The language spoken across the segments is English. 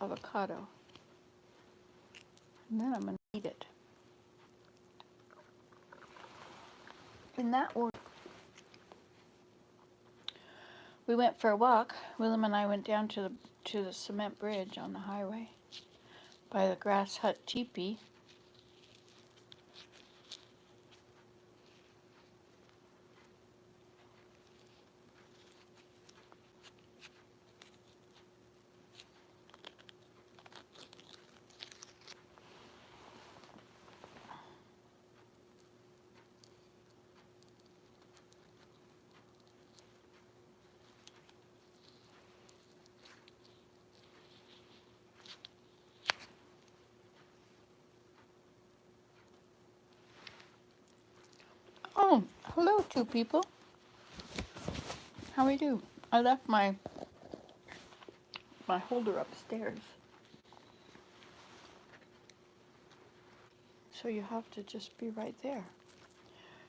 avocado. And then I'm going to eat it. In that order. We went for a walk. Willem and I went down to the cement bridge on the highway by the grass hut teepee. Oh, hello, two people. How are you? I left my holder upstairs. So you have to just be right there.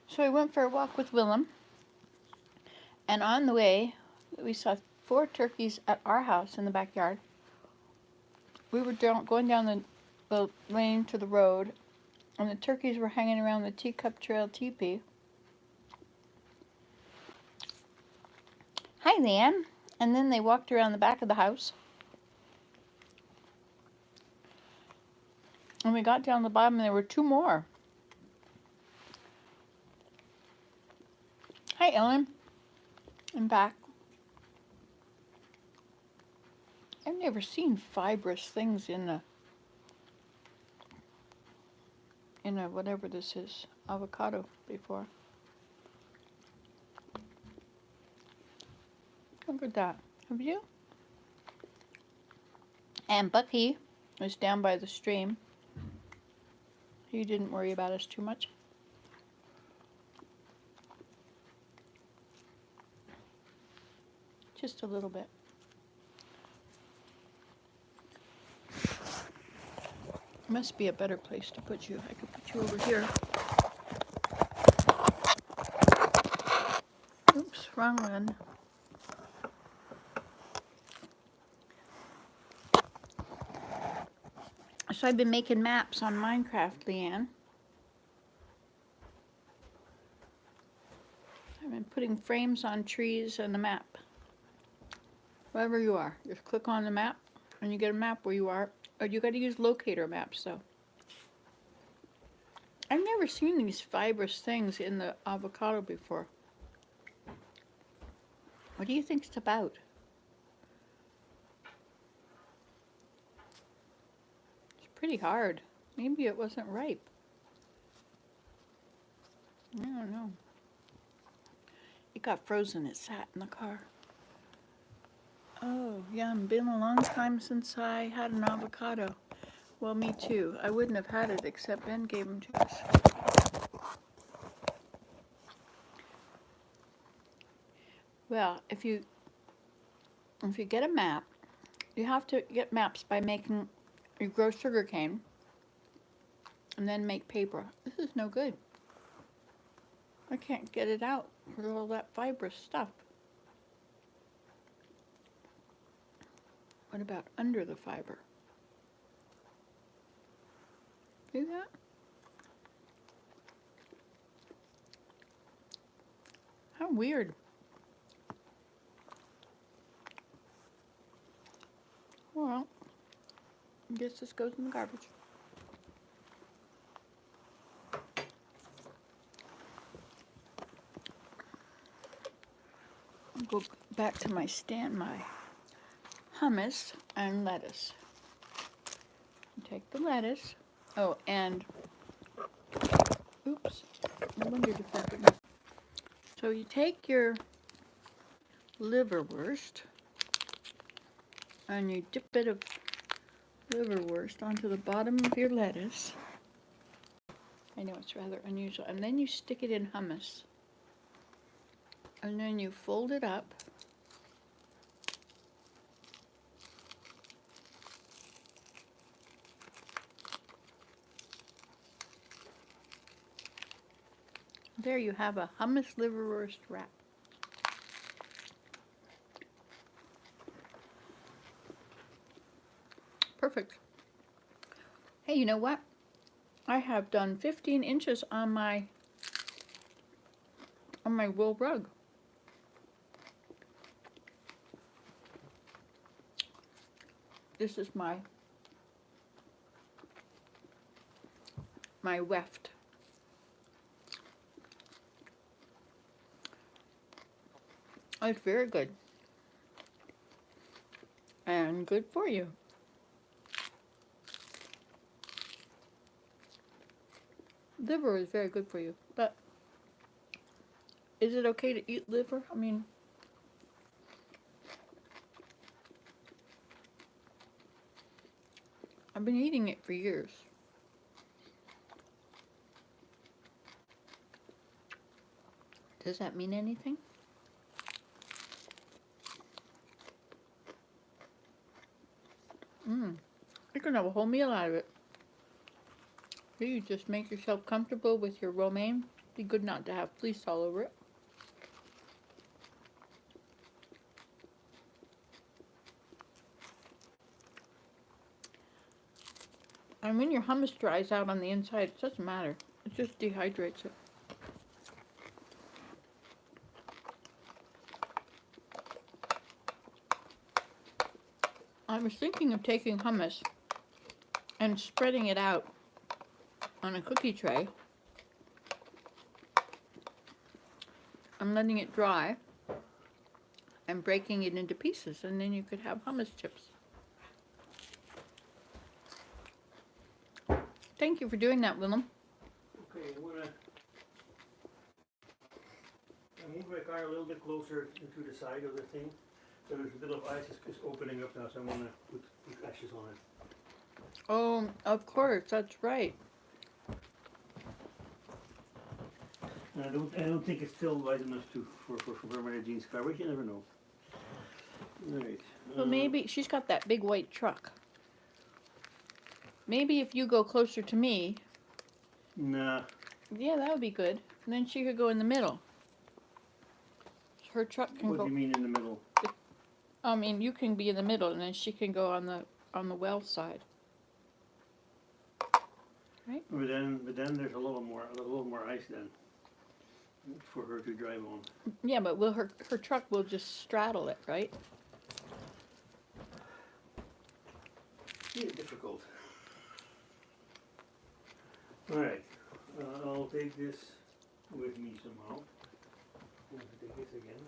So I went for a walk with Willem. And on the way, we saw 4 turkeys at our house in the backyard. We were going down the lane to the road, and the turkeys were hanging around the Teacup Trail teepee. Hi, Leanne. And then they walked around the back of the house. And we got down the bottom, and there were 2 more. Hi, Ellen. And back. I've never seen fibrous things in a whatever this is, avocado before. Look at that. Have you? And Bucky was down by the stream. He didn't worry about us too much. Just a little bit. Must be a better place to put you. I could put you over here. Oops, wrong one. So I've been making maps on Minecraft, Leanne. I've been putting frames on trees and the map. Wherever you are, just click on the map and you get a map where you are. Or you got to use locator maps, though. I've never seen these fibrous things in the avocado before. What do you think it's about? It's pretty hard. Maybe it wasn't ripe. I don't know. It got frozen. It sat in the car. Oh, yum. Been a long time since I had an avocado. Well, me too. I wouldn't have had it except Ben gave them to us. Well, if you get a map, you have to get maps by making, you grow sugar cane and then make paper. This is no good. I can't get it out with all that fibrous stuff. What about under the fiber? See that? How weird. Well, I guess this goes in the garbage. I'll go back to my stand, my hummus and lettuce. Take the lettuce. Oh, and oops, I wondered if that would. So you take your liverwurst and you dip a bit of liverwurst onto the bottom of your lettuce. I know it's rather unusual. And then you stick it in hummus. And then you fold it up. There you have a hummus liverwurst wrap. perfect. Hey, you know what? I have done 15 inches on my wool rug. This is my weft. It's very good and good for you. Liver is very good for you, but is it okay to eat liver? I mean, I've been eating it for years. Does that mean anything? You can have a whole meal out of it. You just make yourself comfortable with your romaine. Be good not to have fleece all over it. And when your hummus dries out on the inside, it doesn't matter. It just dehydrates it. I was thinking of taking hummus and spreading it out on a cookie tray and letting it dry and breaking it into pieces, and then you could have hummus chips. Thank you for doing that, Willem. Okay, I'm gonna move my car a little bit closer to the side of the thing. So there's a bit of ice is opening up now, so I'm gonna put ashes on it. Oh, of course, that's right. And I don't think it's still light enough for my jeans coverage. You never know. All right. Well, maybe she's got that big white truck. Maybe if you go closer to me. Nah. Yeah, that would be good. And then she could go in the middle. Her truck can What go. do you mean in the middle? I mean, you can be in the middle, and then she can go on the well side. Right? But then there's a little more ice then for her to drive on. Yeah, but will her truck will just straddle it, right? Yeah, difficult. All right. I'll take this with me somehow. I'm going to take this again.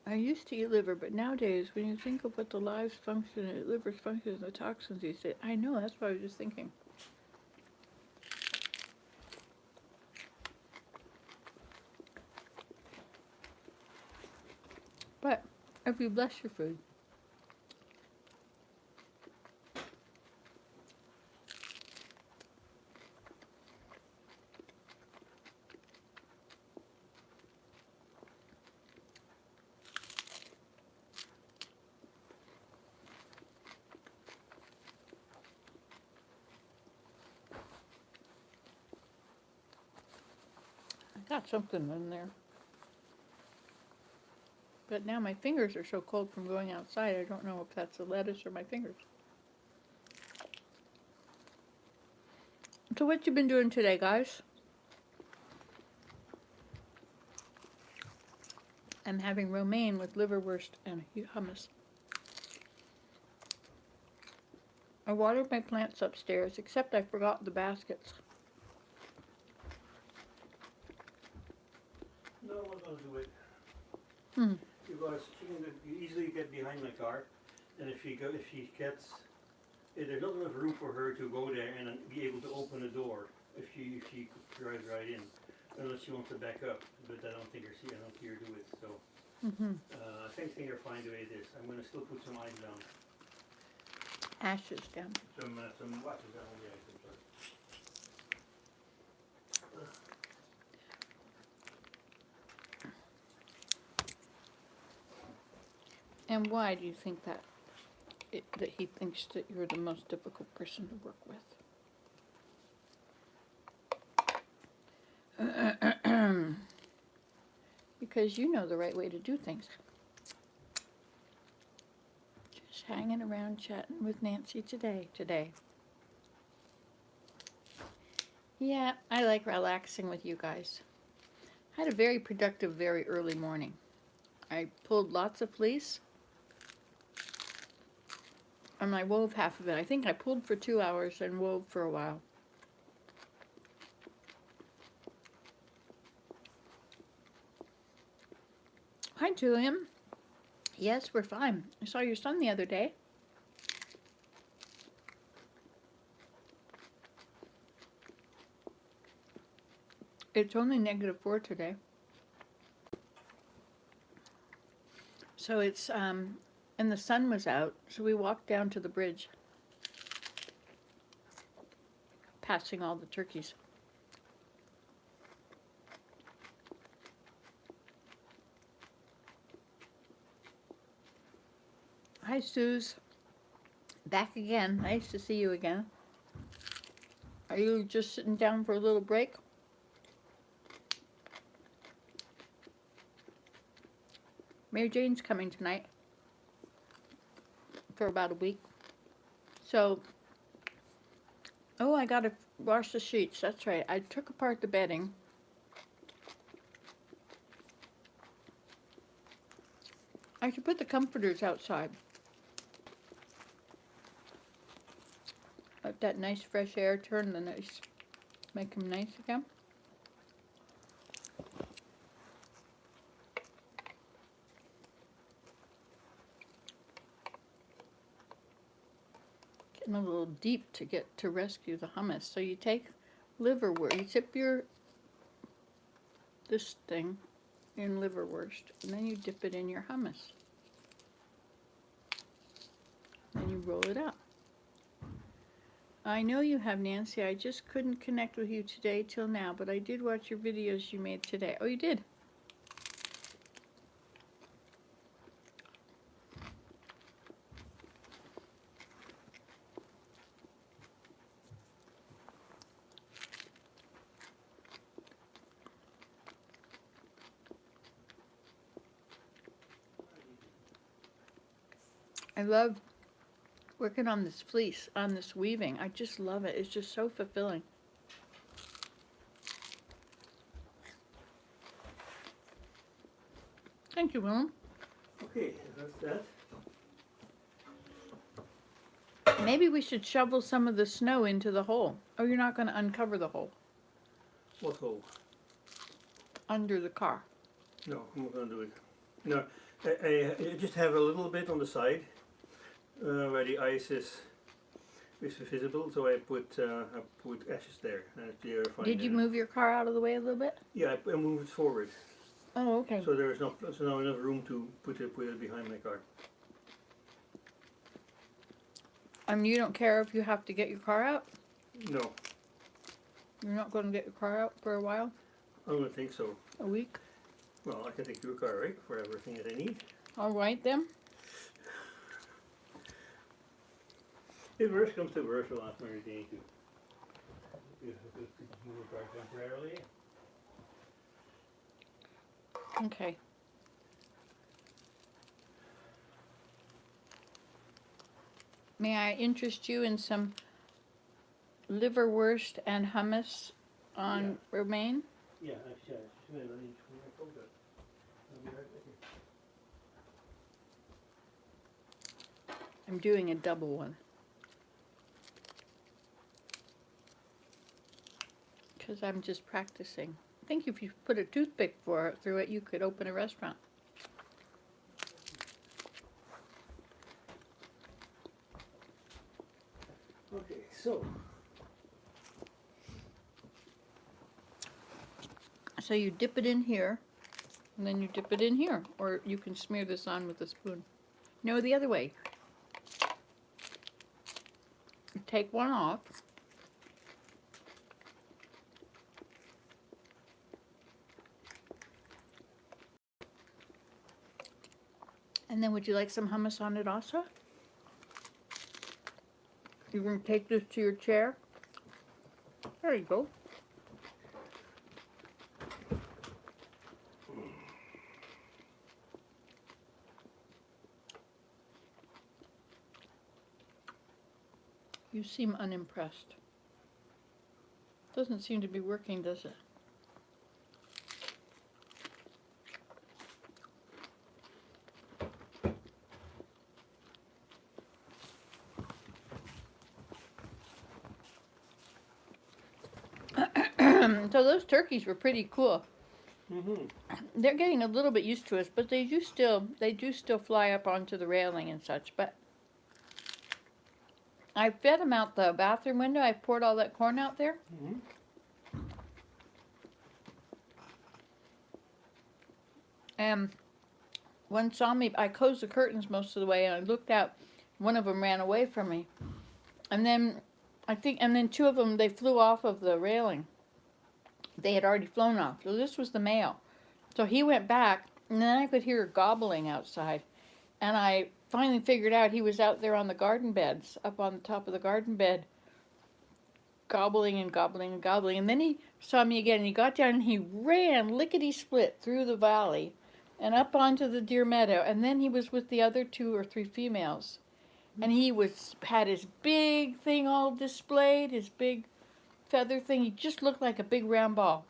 I used to eat liver, but nowadays, when you think of what the liver's function, the toxins these days, I know, that's what I was just thinking. But if you bless your food, I got something in there. But now my fingers are so cold from going outside, I don't know if that's the lettuce or my fingers. So what you been doing today, guys? I'm having romaine with liverwurst and hummus. I watered my plants upstairs, except I forgot the baskets. No, I'm not going to do it. Hmm. Because she can easily get behind my car, and if she gets, there's not enough room for her to go there and be able to open the door if she drives right in, unless she wants to back up. But I don't see her do it. So I think things are fine the way it is. I'm going to still put some ice down, Ashes down. some wax down on the ice. I'm sorry. And why do you think that he thinks that you're the most difficult person to work with? Because you know the right way to do things. hanging around chatting with Nancy today. Yeah, I like relaxing with you guys. I had a very productive, very early morning. I pulled lots of fleece, and I wove half of it. I think I pulled for 2 hours and wove for a while. Hi, Julian. Yes, we're fine. I saw your son the other day. It's only -4 today. So it's, and the sun was out, so we walked down to the bridge, passing all the turkeys. Hi, Suze. Back again. Nice to see you again. Are you just sitting down for a little break? Mary Jane's coming tonight for about a week. So, oh, I gotta wash the sheets. That's right. I took apart the bedding. I should put the comforters outside. Let that nice fresh air turn the nice, make them nice again. Getting a little deep to get to rescue the hummus. So you take liverwurst, you tip this thing in liverwurst, and then you dip it in your hummus. Then you roll it out. I know you have, Nancy. I just couldn't connect with you today till now, but I did watch your videos you made today. Oh, you did? I love working on this fleece, on this weaving. I just love it. It's just so fulfilling. Thank you, Willem. Okay, that's that. Maybe we should shovel some of the snow into the hole. Oh, you're not going to uncover the hole What hole? under the car. No, I'm not gonna do it. No, I just have a little bit on the side where the ice is visible, so I put ashes there. And they're fine. Did you move your car out of the way a little bit? Yeah, I moved it forward, Oh, okay. so there's not enough room to put it behind my car. You don't care if you have to get your car out? No, You're not going to get your car out for a while? I don't think so. A week? Well, I can take your car, right, for everything that I need. All right, then. If worse comes to worse, I'll ask Mary Jane to move the car temporarily. Okay. May I interest you in some liverwurst and hummus on romaine? Yeah, actually, just a minute, I need to put my coat up. I'll be right with you. I'm doing a double one. Because I'm just practicing. I think if you put a toothpick through it, you could open a restaurant. Okay, so. So you dip it in here, and then you dip it in here. Or you can smear this on with a spoon. No, the other way. You take one off. And then would you like some hummus on it also? You're going to take this to your chair. There you go. You seem unimpressed. Doesn't seem to be working, does it? So those turkeys were pretty cool. Mm-hmm. They're getting a little bit used to us, but they do still fly up onto the railing and such. But I fed them out the bathroom window. I poured all that corn out there. Mm-hmm. And one saw me. I closed the curtains most of the way, and I looked out. One of them ran away from me, and then two of them, they flew off of the railing. They had already flown off. So this was the male. So he went back, and then I could hear gobbling outside, and I finally figured out he was out there on the garden beds, up on the top of the garden bed, gobbling and gobbling and gobbling. And then he saw me again, and he got down and he ran lickety-split through the valley and up onto the deer meadow. And then he was with the other 2 or 3 females, and he had his big thing all displayed, his big feather thing. He just looked like a big round ball.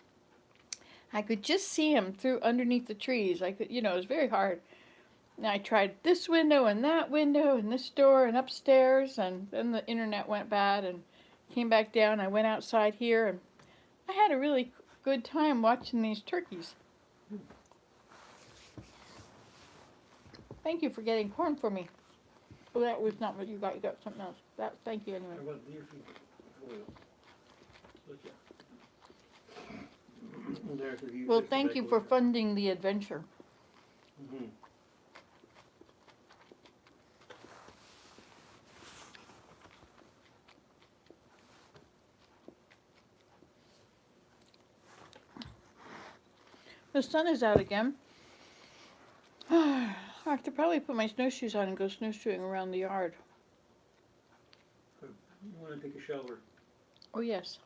I could just see him through underneath the trees. I could, it was very hard. And I tried this window and that window and this door and upstairs, and then the internet went bad and came back down. I went outside here, and I had a really good time watching these turkeys. Thank you for getting corn for me. Oh, that was not what you got. You got something else. Thank you anyway. How about deer feed? Oil. Look, yeah. There, so Well, thank you for funding the adventure. Mm-hmm. The sun is out again. I have to probably put my snowshoes on and go snowshoeing around the yard. You want to take a shower? Oh, yes.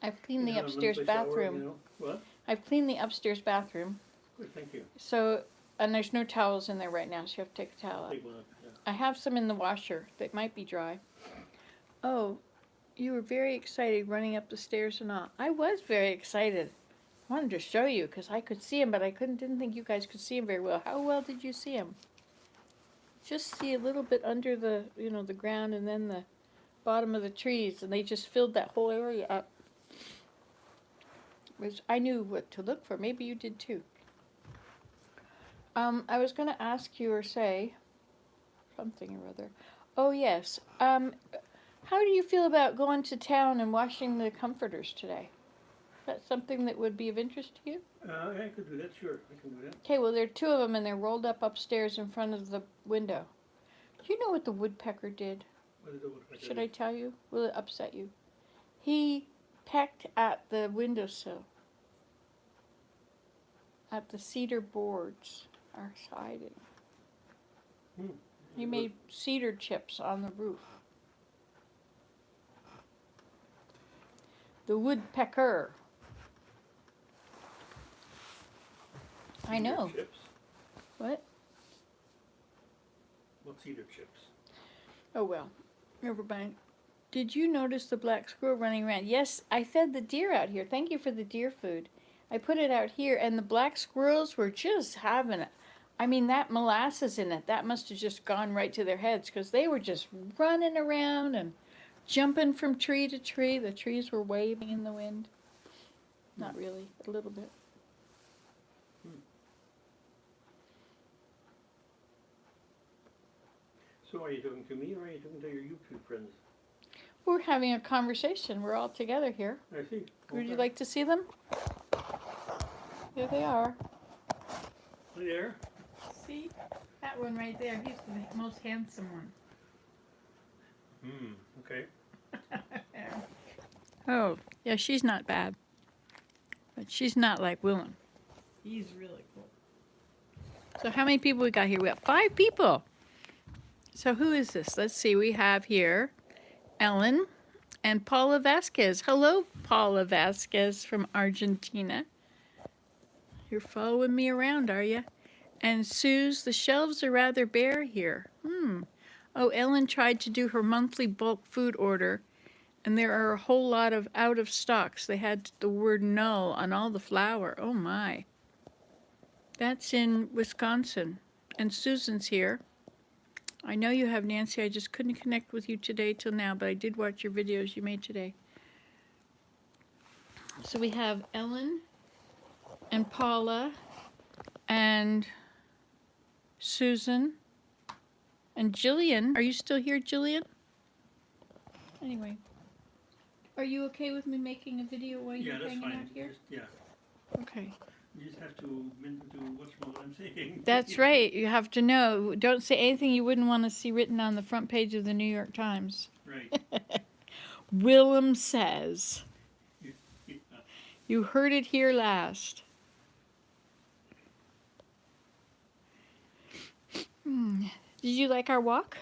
I've cleaned the You know, upstairs monthly shower, bathroom. What? I've cleaned the upstairs bathroom. Good, thank you. So, and there's no towels in there right now, so you have to take a towel out. Take one up, yeah. I have some in the washer that might be dry. Oh, you were very excited running up the stairs and all. I was very excited. I wanted to show you because I could see him, but I didn't think you guys could see him very well. How well did you see him? Just see a little bit under the, the ground, and then the bottom of the trees, and they just filled that whole area up. I knew what to look for. Maybe you did too. I was going to ask you or say something or other. Oh, yes. How do you feel about going to town and washing the comforters today? Is that something that would be of interest to you? I could do that, sure. I can do that. Okay, well, there are 2 of them, and they're rolled up upstairs in front of the window. Do you know what the woodpecker did? What did the woodpecker Should do? I tell you? Will it upset you? He pecked at the windowsill, at the cedar boards, our siding. He made cedar chips on the roof. The woodpecker. I know. Cedar chips? What? What cedar chips? Oh, well, never mind. Did you notice the black squirrel running around? Yes, I fed the deer out here. Thank you for the deer food. I put it out here, and the black squirrels were just having it. I mean, that molasses in it, that must have just gone right to their heads, because they were just running around and jumping from tree to tree. The trees were waving in the wind. Not really, a little bit. So are you talking to me, or are you talking to your YouTube friends? We're having a conversation. We're all together here. I see. Would you Okay. like to see them? Here they are. There. See? That one right there. He's the most handsome one. Okay. Oh, yeah, she's not bad. But she's not like Willem. He's really cool. So how many people we got here? We got 5 people. So who is this? Let's see. We have here Ellen and Paula Vasquez. Hello, Paula Vasquez from Argentina. You're following me around, are you? And Suze, the shelves are rather bare here. Oh, Ellen tried to do her monthly bulk food order, and there are a whole lot of out of stocks. They had the word null on all the flour. Oh my. That's in Wisconsin. And Susan's here. I know you have, Nancy. I just couldn't connect with you today till now, but I did watch your videos you made today. So we have Ellen and Paula and Susan and Jillian. Are you still here, Jillian? Anyway, are you okay with me making a video while you're hanging out here? Just, yeah. Okay. You just have to watch what I'm saying. That's right. You have to know. Don't say anything you wouldn't want to see written on the front page of the New York Times. Right. Willem says. Yeah. You heard it here last. Did you like our walk?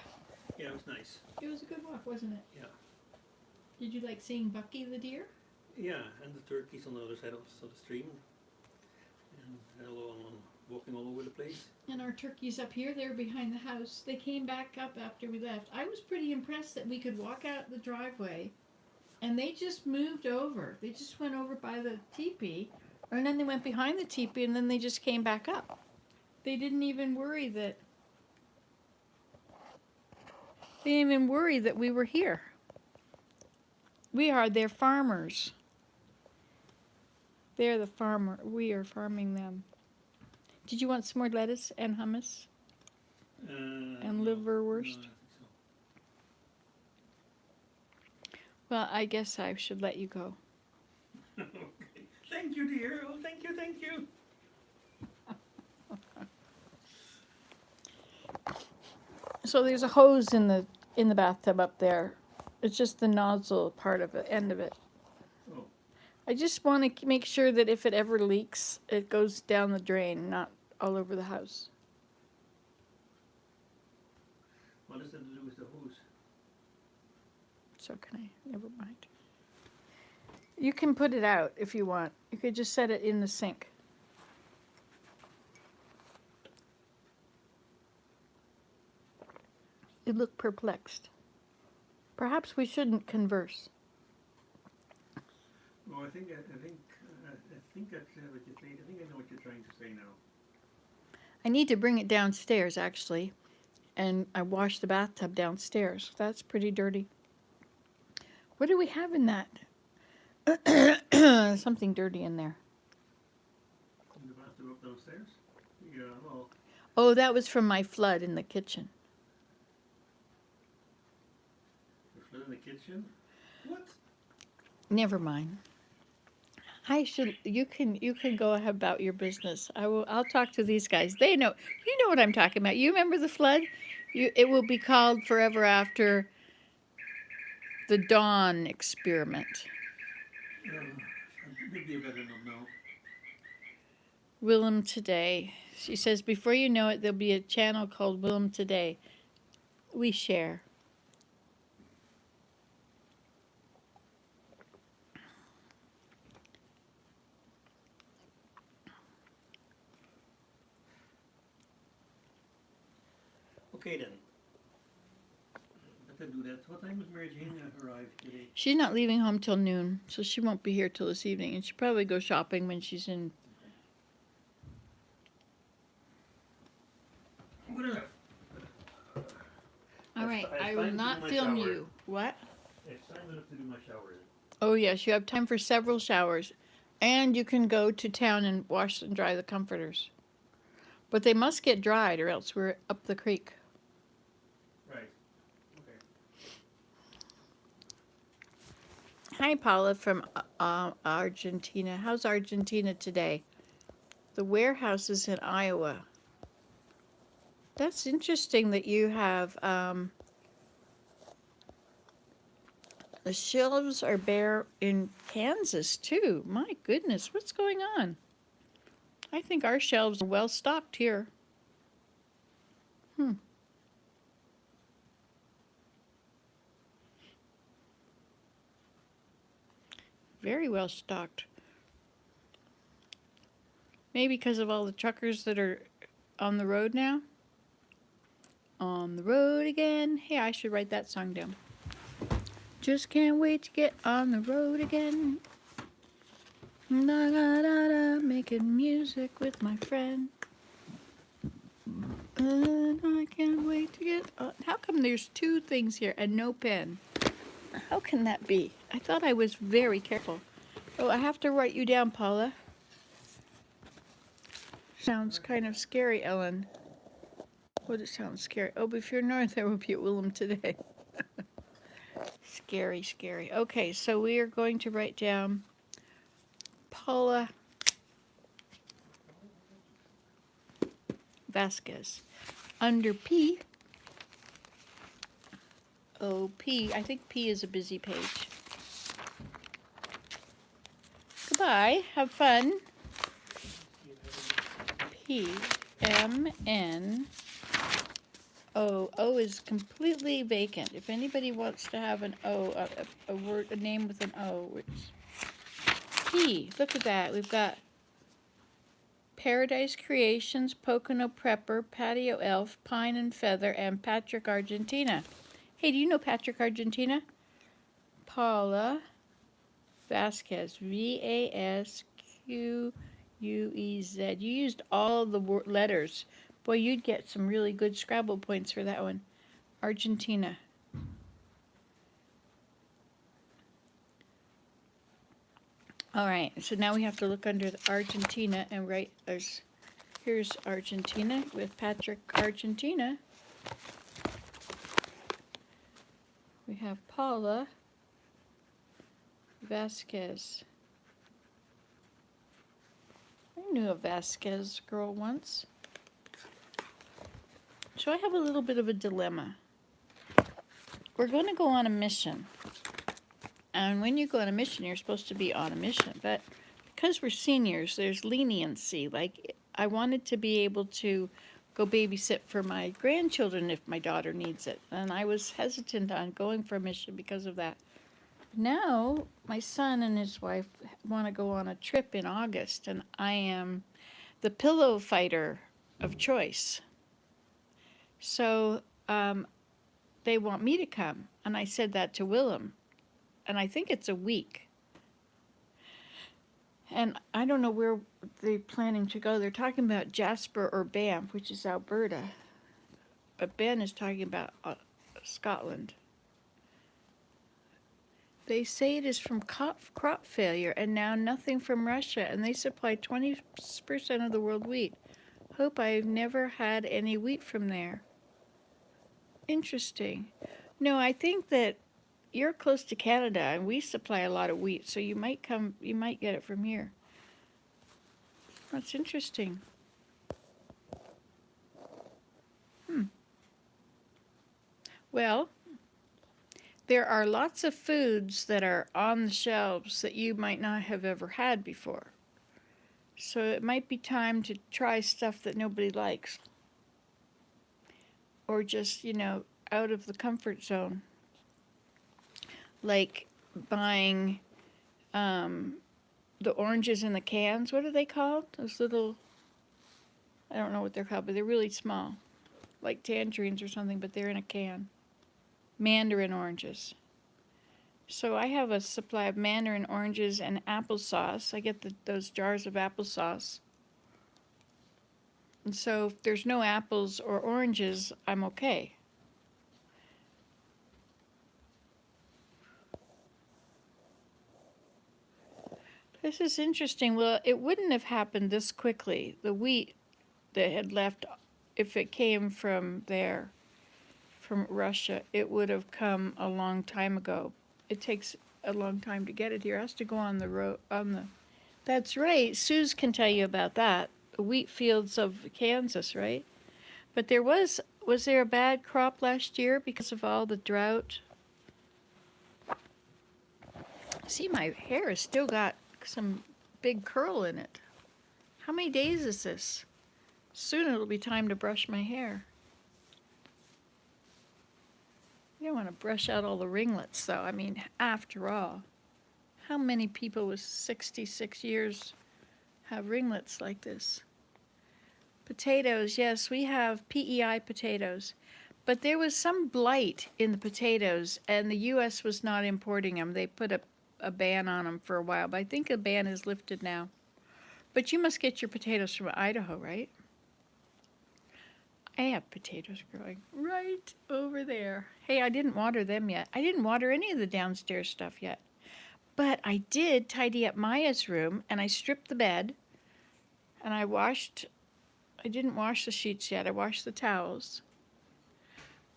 Yeah, it was nice. It was a good walk, wasn't it? Yeah. Did you like seeing Bucky the deer? Yeah, and the turkeys on the other side of the stream. And walking all over the place. And our turkeys up here, they were behind the house. They came back up after we left. I was pretty impressed that we could walk out the driveway and they just moved over. They just went over by the teepee, and then they went behind the teepee, and then they just came back up. They didn't even worry that we were here. We are their farmers. They're the farmer. We are farming them. Did you want some more lettuce and hummus? And liverwurst? No, I think so. Well, I guess I should let you go. Okay. Thank you, dear. Oh, thank you, thank you. So there's a hose in the bathtub up there. It's just the nozzle part of it, end of it. Oh. I just want to make sure that if it ever leaks, it goes down the drain, not all over the house. What does that do with the hose? So can I? Never mind. You can put it out if you want. You could just set it in the sink. You look perplexed. Perhaps we shouldn't converse. Oh, I think that's what you're saying. I think I know what you're trying to say now. I need to bring it downstairs, actually. And I washed the bathtub downstairs. That's pretty dirty. What do we have in that? Something dirty in there. In the bathtub up downstairs? Yeah, well. Oh, that was from my flood in the kitchen. The flood in the kitchen? What? Never mind. You can go about your business. I'll talk to these guys. They know. You know what I'm talking about. You remember the flood? It will be called forever after the Dawn experiment. Maybe better not now. Willem Today. She says, before you know it, there'll be a channel called Willem Today. We share. Okay then. Let them do that. What time does Mary Jane arrive today? She's not leaving home till noon, so she won't be here till this evening. And she'll probably go shopping when she's in. Good enough. All right, It's I time will to do not my film shower. you. What? It's time enough to do my shower then. Oh, yes, you have time for several showers. And you can go to town and wash and dry the comforters. But they must get dried or else we're up the creek. Right. Okay. Hi, Paula from Argentina. How's Argentina today? The warehouse is in Iowa. That's interesting that you have, the shelves are bare in Kansas, too. My goodness, what's going on? I think our shelves are well stocked here. Very well stocked. Maybe because of all the truckers that are on the road now? On the road again. Hey, I should write that song down. Just can't wait to get on the road again. Da da da da, making music with my friend. I can't wait to get on. How come there's two things here and no pen? How can that be? I thought I was very careful. Oh, I have to write you down, Paula. Sounds kind of scary, Ellen. What it sounds scary. Oh, but if you're north, there will be at Willem today. Scary, scary. Okay, so we are going to write down Paula Vasquez. Under P, oh, P, I think P is a busy page. Goodbye, have fun. P, M, N, O. O is completely vacant. If anybody wants to have an O, a word, a name with an O, which P, look at that. We've got Paradise Creations, Pocono Prepper, Patio Elf, Pine and Feather, and Patrick Argentina. Hey, do you know Patrick Argentina? Paula Vasquez, Vasquez. You used all the letters. Boy, you'd get some really good Scrabble points for that one. Argentina. All right, so now we have to look under the Argentina and write, here's Argentina with Patrick Argentina. We have Paula Vasquez. I knew a Vasquez girl once. So I have a little bit of a dilemma. We're going to go on a mission. And when you go on a mission, you're supposed to be on a mission. But because we're seniors, there's leniency. Like, I wanted to be able to go babysit for my grandchildren if my daughter needs it. And I was hesitant on going for a mission because of that. Now, my son and his wife want to go on a trip in August, and I am the pillow fighter of choice. So they want me to come, and I said that to Willem, and I think it's a week. And I don't know where they're planning to go. They're talking about Jasper or Banff, which is Alberta, but Ben is talking about Scotland. They say it is from crop failure and now nothing from Russia, and they supply 20% of the world wheat. Hope I've never had any wheat from there. Interesting. No, I think that you're close to Canada and we supply a lot of wheat, so you might get it from here. That's interesting. Well, there are lots of foods that are on the shelves that you might not have ever had before. So it might be time to try stuff that nobody likes. Or just, out of the comfort zone. Like buying the oranges in the cans. What are they called? Those little, I don't know what they're called, but they're really small. Like tangerines or something, but they're in a can. Mandarin oranges. So I have a supply of mandarin oranges and applesauce. I get those jars of applesauce. And so if there's no apples or oranges, I'm okay. This is interesting. Well, it wouldn't have happened this quickly. The wheat that had left, if it came from there, from Russia, it would have come a long time ago. It takes a long time to get it here. It has to go on the road, that's right. Suze can tell you about that. The wheat fields of Kansas, right? But was there a bad crop last year because of all the drought? See, my hair has still got some big curl in it. How many days is this? Soon it'll be time to brush my hair. You don't want to brush out all the ringlets, though. I mean, after all, how many people with 66 years have ringlets like this? Potatoes, yes, we have PEI potatoes. But there was some blight in the potatoes, and the U.S. was not importing them. They put a ban on them for a while, but I think the ban is lifted now. But you must get your potatoes from Idaho, right? I have potatoes growing right over there. Hey, I didn't water them yet. I didn't water any of the downstairs stuff yet. But I did tidy up Maya's room, and I stripped the bed, and I didn't wash the sheets yet. I washed the towels.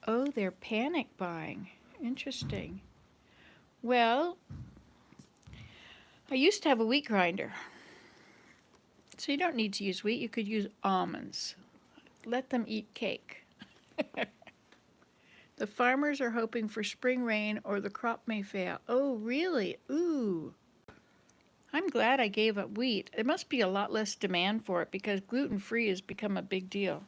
Oh, they're panic buying. Interesting. Well, I used to have a wheat grinder. So you don't need to use wheat. You could use almonds. Let them eat cake. The farmers are hoping for spring rain or the crop may fail. Oh, really? Ooh. I'm glad I gave up wheat. There must be a lot less demand for it because gluten-free has become a big deal.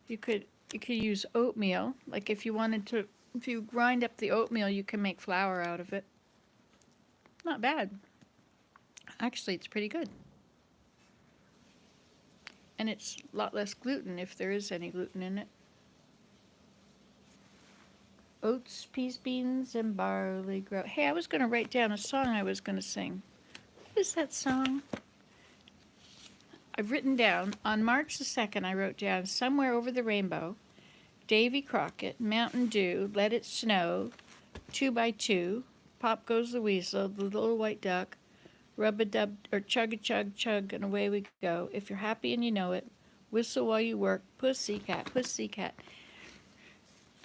You could use oatmeal. Like if you grind up the oatmeal, you can make flour out of it. Not bad. Actually, it's pretty good. And it's a lot less gluten if there is any gluten in it. Oats, peas, beans, and barley grow. Hey, I was going to write down a song I was going to sing. What is that song? I've written down, on March the 2nd, I wrote down, Somewhere Over the Rainbow, Davy Crockett, Mountain Dew, Let It Snow, 2 by 2, Pop Goes the Weasel, The Little White Duck, Rub-a-dub, or Chug-a-chug, chug, and away we go. If you're happy and you know it, whistle while you work, pussycat, pussycat.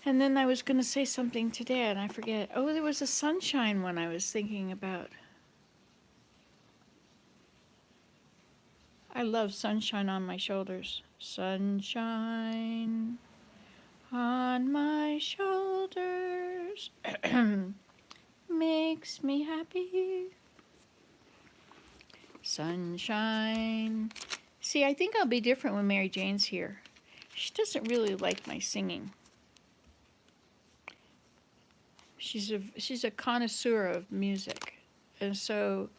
And then I was going to say something today, and I forget. Oh, there was a sunshine one I was thinking about. I love sunshine on my shoulders. Sunshine on my shoulders makes me happy. Sunshine. See, I think I'll be different when Mary Jane's here. She doesn't really like my singing. She's a connoisseur of music, and so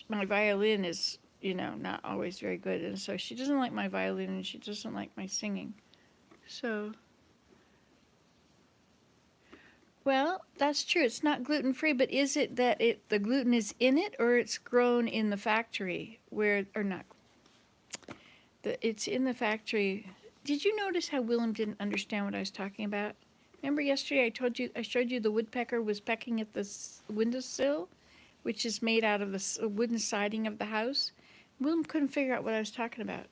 my violin is, not always very good, and so she doesn't like my violin and she doesn't like my singing. So, well, that's true. It's not gluten free, but is it that the gluten is in it, or it's grown in the factory it's in the factory? Did you notice how Willem didn't understand what I was talking about? Remember yesterday I showed you the woodpecker was pecking at the windowsill, which is made out of the wooden siding of the house? Willem couldn't figure out what I was talking about.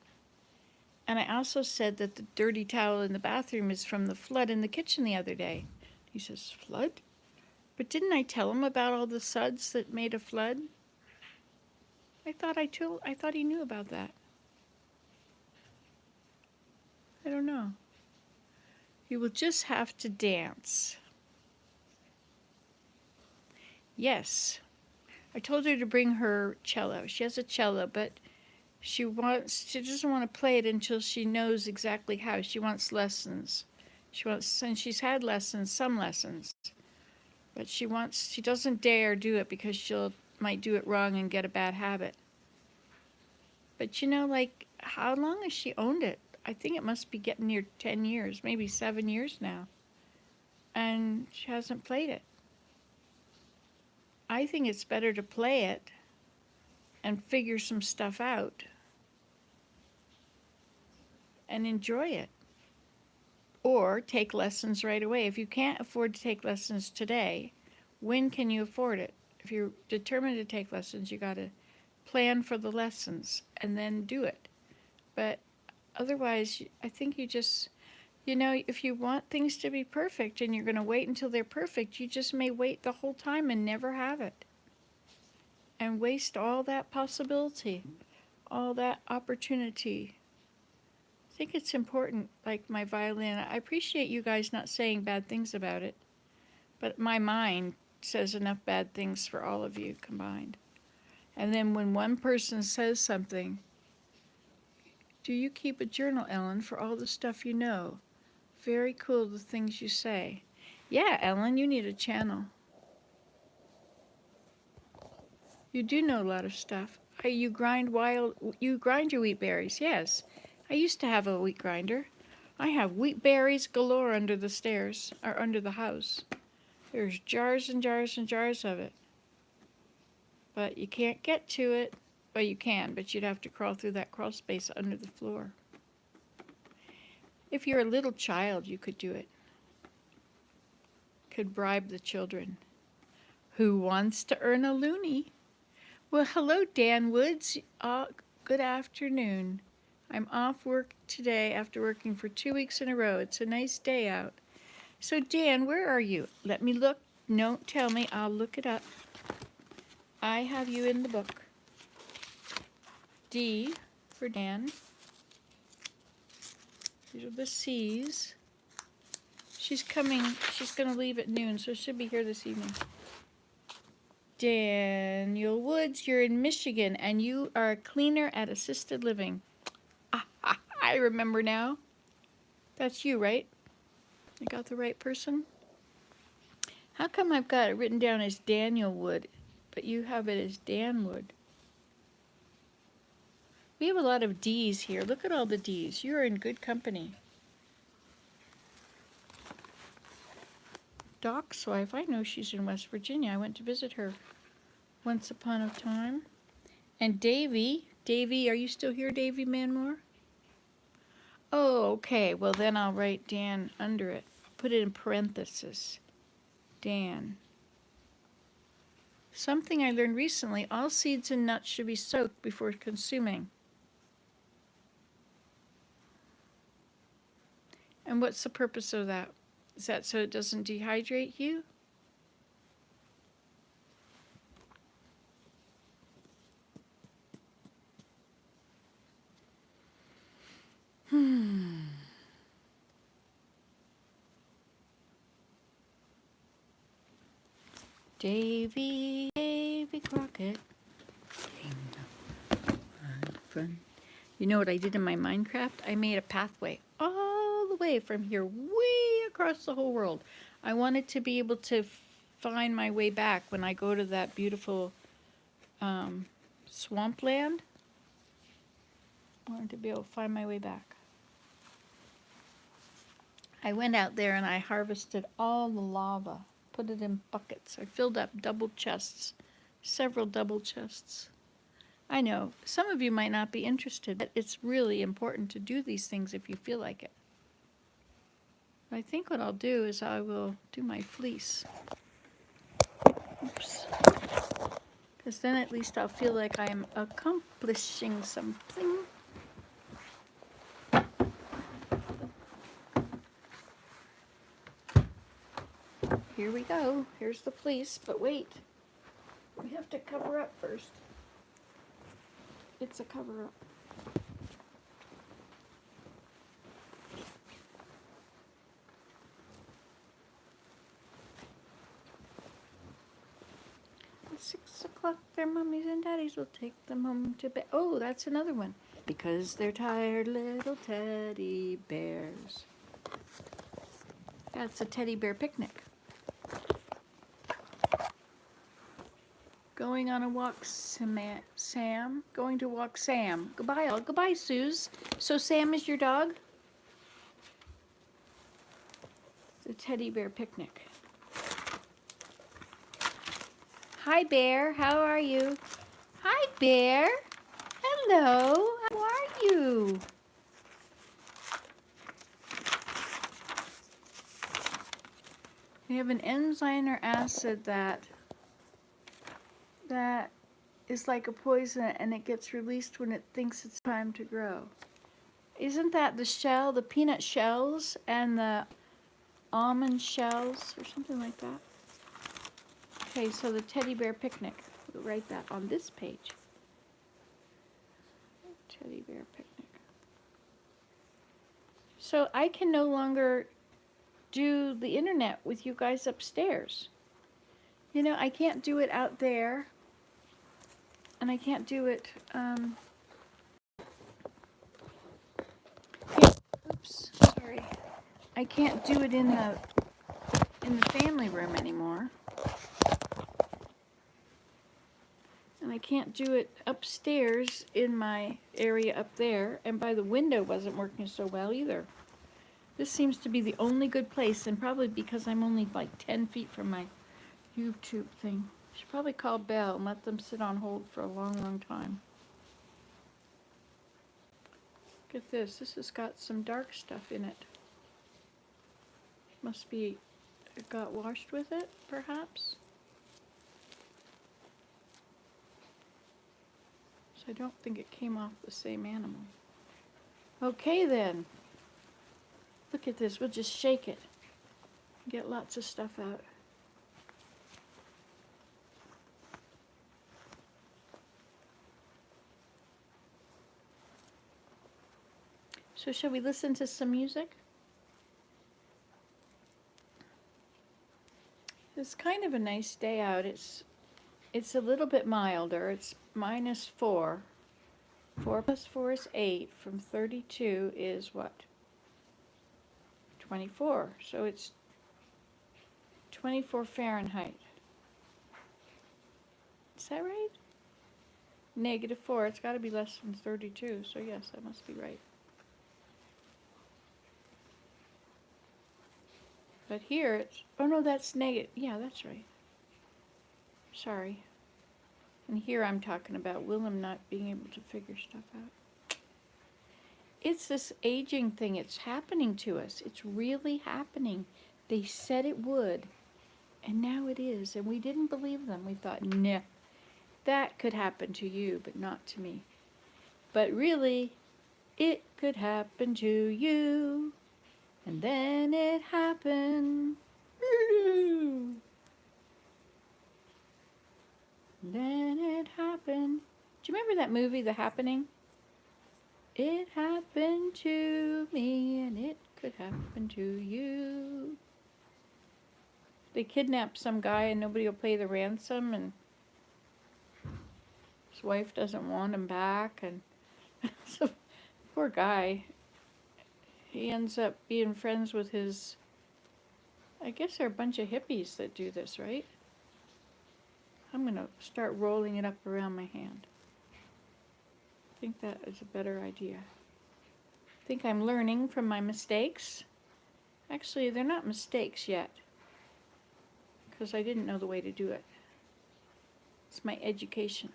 And I also said that the dirty towel in the bathroom is from the flood in the kitchen the other day. He says, flood? But didn't I tell him about all the suds that made a flood? I thought he knew about that. I don't know. You will just have to dance. Yes. I told her to bring her cello. She has a cello, but she doesn't want to play it until she knows exactly how. She wants lessons. And she's had some lessons. But she doesn't dare do it because might do it wrong and get a bad habit. But how long has she owned it? I think it must be getting near 10 years, maybe 7 years now. And she hasn't played it. I think it's better to play it and figure some stuff out and enjoy it. Or take lessons right away. If you can't afford to take lessons today, when can you afford it? If you're determined to take lessons, you got to plan for the lessons and then do it. But otherwise, I think you just, if you want things to be perfect and you're going to wait until they're perfect, you just may wait the whole time and never have it. And waste all that possibility, all that opportunity. I think it's important, like my violin. I appreciate you guys not saying bad things about it, but my mind says enough bad things for all of you combined. And then when one person says something, do you keep a journal, Ellen, for all the stuff you know? Very cool, the things you say. Yeah, Ellen, you need a channel. You do know a lot of stuff. You grind your wheat berries, yes. I used to have a wheat grinder. I have wheat berries galore under the stairs, or under the house. There's jars and jars and jars of it. But you can't get to it. Well, you can, but you'd have to crawl through that crawl space under the floor. If you're a little child, you could do it. Could bribe the children. Who wants to earn a loonie? Well, hello, Dan Woods. Good afternoon. I'm off work today after working for 2 weeks in a row. It's a nice day out. So, Dan, where are you? Let me look. Don't tell me. I'll look it up. I have you in the book. D for Dan. These are the C's. She's coming. She's going to leave at noon, so she'll be here this evening. Daniel Woods, you're in Michigan, and you are a cleaner at assisted living. I remember now. That's you, right? I got the right person? How come I've got it written down as Daniel Wood, but you have it as Dan Wood? We have a lot of D's here. Look at all the D's. You're in good company. Doc's wife, I know she's in West Virginia. I went to visit her once upon a time. And Davy, are you still here, Davy Manmore? Oh, okay. Well, then I'll write Dan under it. Put it in parentheses. Dan. Something I learned recently, all seeds and nuts should be soaked before consuming. And what's the purpose of that? Is that so it doesn't dehydrate you? Davy Crockett. You know what I did in my Minecraft? I made a pathway all the way from here, way across the whole world. I wanted to be able to find my way back when I go to that beautiful swampland. I wanted to be able to find my way back. I went out there and I harvested all the lava, put it in buckets. I filled up double chests, several double chests. I know, some of you might not be interested, but it's really important to do these things if you feel like it. I think what I'll do is I will do my fleece. Oops. Because then at least I'll feel like I'm accomplishing something. Here we go. Here's the fleece, but wait. We have to cover up first. It's a cover-up. At 6 o'clock, their mummies and daddies will take them home to bed. Oh, that's another one. Because they're tired little teddy bears. That's a teddy bear picnic. Going on a walk, Sam. Going to walk, Sam. Goodbye, all. Goodbye, Suze. So Sam is your dog? It's a teddy bear picnic. Hi, Bear. How are you? Hi, Bear. Hello. How are you? We have an enzyme or acid that is like a poison and it gets released when it thinks it's time to grow. Isn't that the shell, the peanut shells and the almond shells or something like that? Okay, so the teddy bear picnic. We'll write that on this page. Teddy bear picnic. So I can no longer do the internet with you guys upstairs. You know, I can't do it out there. And I can't do it, oops, sorry. I can't do it in the family room anymore. And I can't do it upstairs in my area up there. And by the window wasn't working so well either. This seems to be the only good place, and probably because I'm only like 10 feet from my YouTube thing. I should probably call Belle and let them sit on hold for a long, long time. Look at this. This has got some dark stuff in it. Must be, it got washed with it, perhaps? So I don't think it came off the same animal. Okay then. Look at this. We'll just shake it. Get lots of stuff out. So shall we listen to some music? It's kind of a nice day out. It's a little bit milder. It's -4. 4 plus 4 is 8. From 32 is what? 24. So it's 24 Fahrenheit. Is that right? -4. It's got to be less than 32. So yes, that must be right. But here it's, oh no, that's negative. Yeah, that's right. Sorry. And here I'm talking about Willem not being able to figure stuff out. It's this aging thing. It's happening to us. It's really happening. They said it would, and now it is. And we didn't believe them. We thought, nah, that could happen to you, but not to me. But really, it could happen to you. And then it happened. Then it happened. Do you remember that movie, The Happening? It happened to me, and it could happen to you. They kidnap some guy, and nobody will pay the ransom, and his wife doesn't want him back, and so poor guy. He ends up being friends with his, I guess they're a bunch of hippies that do this, right? I'm going to start rolling it up around my hand. I think that is a better idea. I think I'm learning from my mistakes. Actually, they're not mistakes yet, because I didn't know the way to do it. It's my education.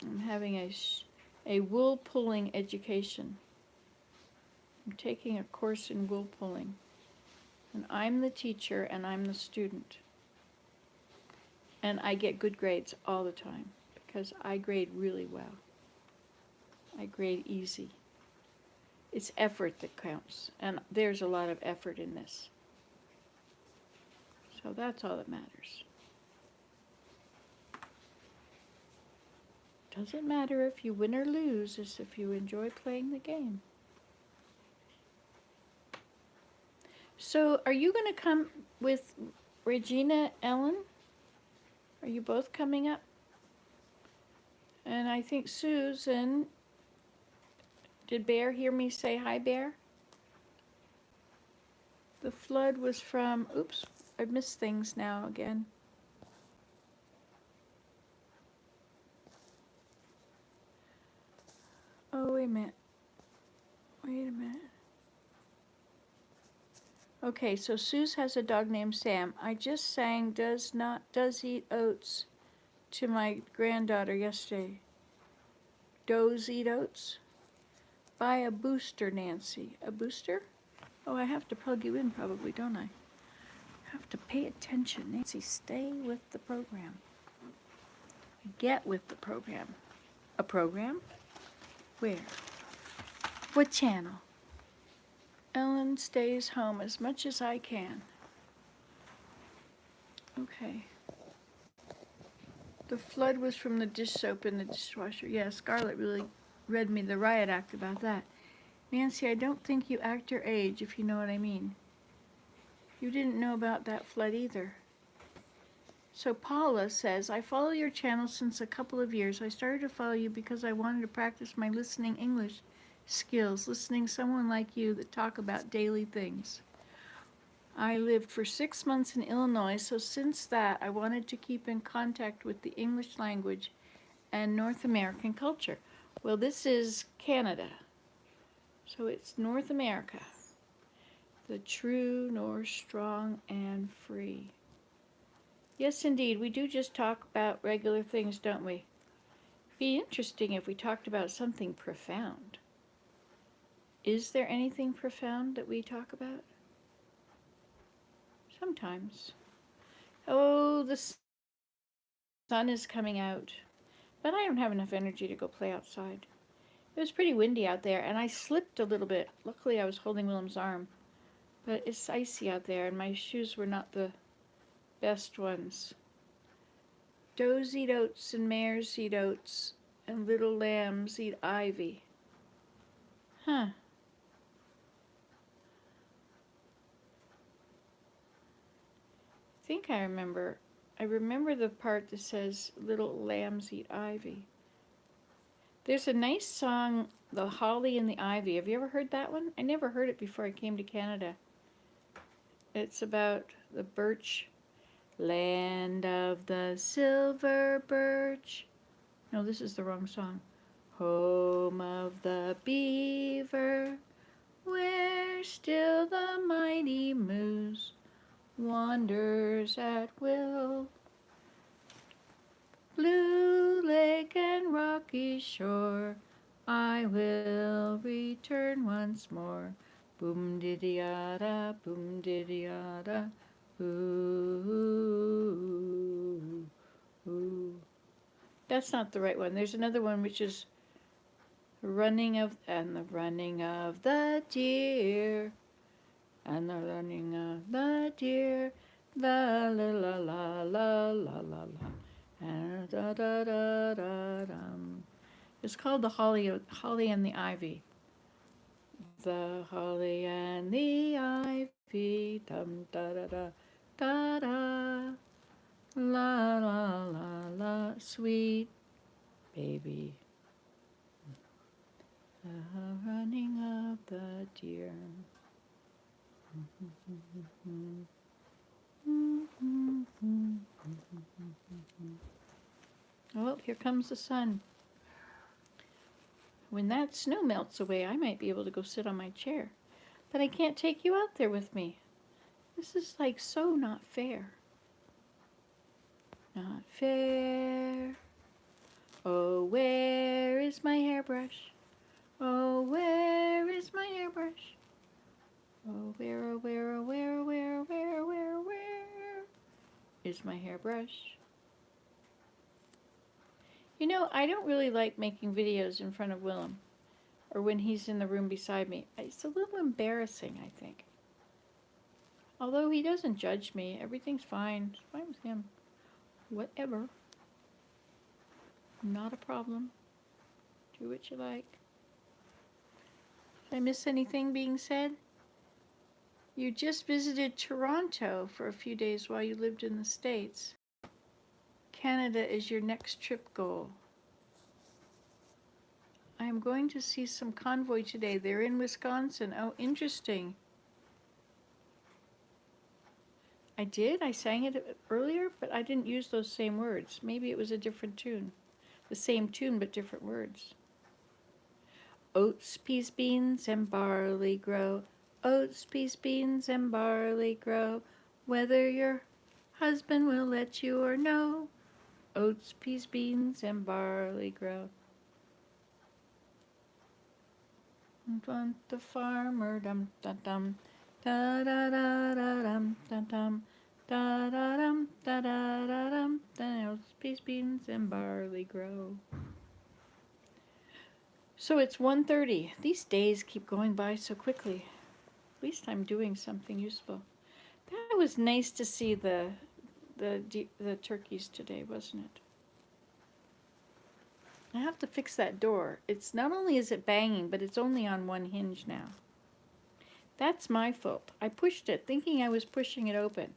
I'm having a wool pulling education. I'm taking a course in wool pulling. And I'm the teacher and I'm the student. And I get good grades all the time because I grade really well. I grade easy. It's effort that counts, and there's a lot of effort in this. So that's all that matters. Doesn't matter if you win or lose, it's if you enjoy playing the game. So are you going to come with Regina, Ellen? Are you both coming up? And I think Susan, did Bear hear me say hi, Bear? The flood was from, oops, I missed things now again. Oh, wait a minute. Wait a minute. Okay, so Suze has a dog named Sam. I just sang does eat oats to my granddaughter yesterday. Does eat oats? Buy a booster, Nancy. A booster? Oh, I have to plug you in probably, don't I? Have to pay attention. Nancy, stay with the program. Get with the program. A program? Where? What channel? Ellen stays home as much as I can. Okay. The flood was from the dish soap in the dishwasher. Yeah, Scarlett really read me the riot act about that. Nancy, I don't think you act your age, if you know what I mean. You didn't know about that flood either. So Paula says, I follow your channel since a couple of years. I started to follow you because I wanted to practice my listening English skills, listening to someone like you that talk about daily things. I lived for 6 months in Illinois, so since that I wanted to keep in contact with the English language and North American culture. Well, this is Canada. So it's North America, the true north, strong and free. Yes, indeed, we do just talk about regular things, don't we? Be interesting if we talked about something profound. Is there anything profound that we talk about? Sometimes. Oh, the sun is coming out, but I don't have enough energy to go play outside. It was pretty windy out there, and I slipped a little bit. Luckily, I was holding Willem's arm, but it's icy out there, and my shoes were not the best ones. Does eat oats, and mares eat oats, and little lambs eat ivy. Huh. I think I remember. I remember the part that says little lambs eat ivy. There's a nice song, The Holly and the Ivy. Have you ever heard that one? I never heard it before I came to Canada. It's about the birch, land of the silver birch. No, this is the wrong song. Home of the beaver, where still the mighty moose wanders at will. Blue lake and rocky shore, I will return once more. Boom diddy yada, ooh, ooh. That's not the right one. There's another one which is the running of the deer, and the running of the deer, la la la la la la la la. And da da da da dum. It's called the Holly and the Ivy. The holly and the ivy, dum da da da da da, la la la la, sweet baby. The running of the deer. Oh, here comes the sun. When that snow melts away, I might be able to go sit on my chair. But I can't take you out there with me. This is like so not fair. Not fair. Oh, where is my hairbrush? Oh, where is my hairbrush? Oh, where, oh, where, oh, where, oh, where, oh, where, where is my hairbrush? You know, I don't really like making videos in front of Willem, or when he's in the room beside me. It's a little embarrassing, I think. Although he doesn't judge me, everything's fine. It's fine with him. Whatever. Not a problem. Do what you like. Did I miss anything being said? You just visited Toronto for a few days while you lived in the States. Canada is your next trip goal. I am going to see some convoy today. They're in Wisconsin. Oh, interesting. I did. I sang it earlier, but I didn't use those same words. Maybe it was a different tune. The same tune, but different words. Oats, peas, beans, and barley grow. Oats, peas, beans, and barley grow. Whether your husband will let you or no. Oats, peas, beans, and barley grow. The farmer, dum dum dum, da da da da dum dum dum, da da dum da da da dum. Oats, peas, beans, and barley grow. So it's 1:30. These days keep going by so quickly. At least I'm doing something useful. That was nice to see the turkeys today, wasn't it? I have to fix that door. It's not only is it banging, but it's only on one hinge now. That's my fault. I pushed it thinking I was pushing it open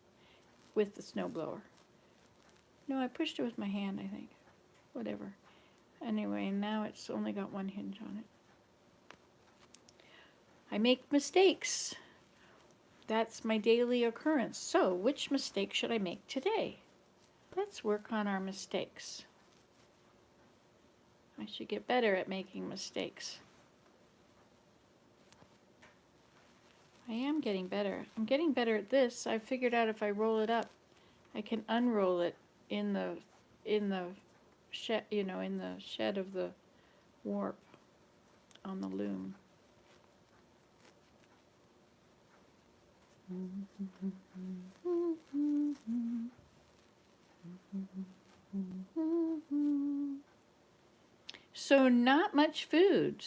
with the snowblower. No, I pushed it with my hand, I think. Whatever. Anyway, now it's only got one hinge on it. I make mistakes. That's my daily occurrence. So, which mistake should I make today? Let's work on our mistakes. I should get better at making mistakes. I am getting better. I'm getting better at this. I figured out if I roll it up, I can unroll it in the shed, you know, in the shed of the warp on the loom. So not much food.